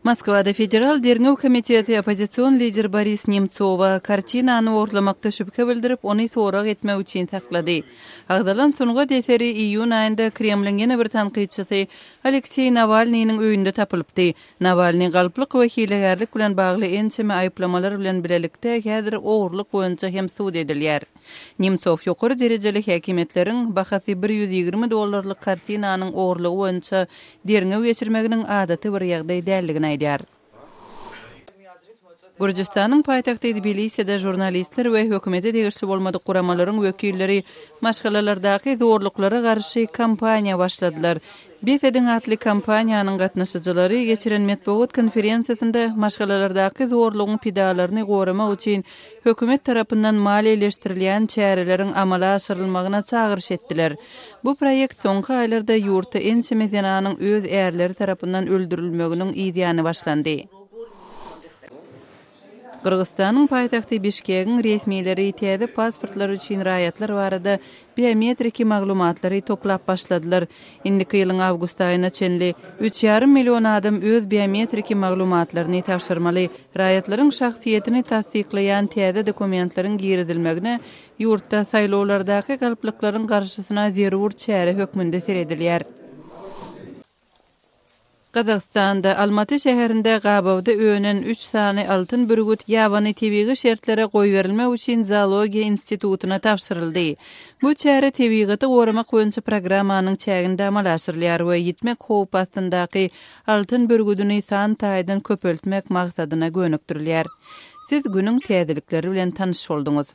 Moskvada Federal Dernev Komiteti opozitsion lider Boris Nemtsova kartinany orlamakta şübhe bildirip onu sorak etmek üçin taklady. Agdalan sunuga deseri iyun ayında Kremlin ýene bir tanqidçisi Aleksey Navalny'nin öýünde tapylypdy. Navalny galplyk we hilegerlik bilen bagly ençeme aýplamalar bilen bilelikde häzir ogurlyk boýunça hem suud edilýär. Nemtsov ýokary derejeli häkimetleriň bahasy $120 kartinanyň ogurlygy boýunça dernew geçirmeginiň adaty bir ýagdaý dälligini aýdýar. Gürjistanyň paýtagty Tbiliside jurnalistler we hökümete degişli bolmadyk guramalaryň wekilleri maşgalalardaky zorluklara garşy kampaniýa başladylar. Besedin atly kampaniýanyň gatnaşyjylary geçiren medeniýet konferensiýasynda maşgalalardaky zorlugyň pidalaryny goramak üçin hökümet tarapyndan maliýeleşdirilýän çäreleriň amala aşyrylmagyna çağırış etdiler. Bu proýekt soňky aýlarda ýurtda ençeme denanyň öz ärleri tarapyndan öldürilmeginiň ideýany başlandy. Kırgızstanyň paýtagty Bişkegiň resmiýetleri täze pasportlar üçin raýatlar barada biometriki maglumatlary toplap başladylar. Indiki ýylyň awgust aýyna çenli 3,5 million adam öz biometriki maglumatlaryny tapşyrmaly. Raýatlaryň şahsiýetini tasdikleýän täze dokumentlaryň girizilmegine ýurtda saýlawlardaky galplyklaryň garşysyna zerur çäre hökmünde seredilýär. Kazakstanda Almaty şäherinde Gabawda öňen 3 sany altyn bürgüt ýabany tebigi şertlere goýberilmek üçin Zoologiýa institutuna tapşyryldy. Bu çäre tebigaty goramak boýunça programmanyň çäginde amal aşyrylýar we ýitmek howp astyndaky altyn bürgüdini san taýdan köpeltmek maksadyna gönükdirilýär. Siz günüň täzelikleri bilen tanyş boldunuz.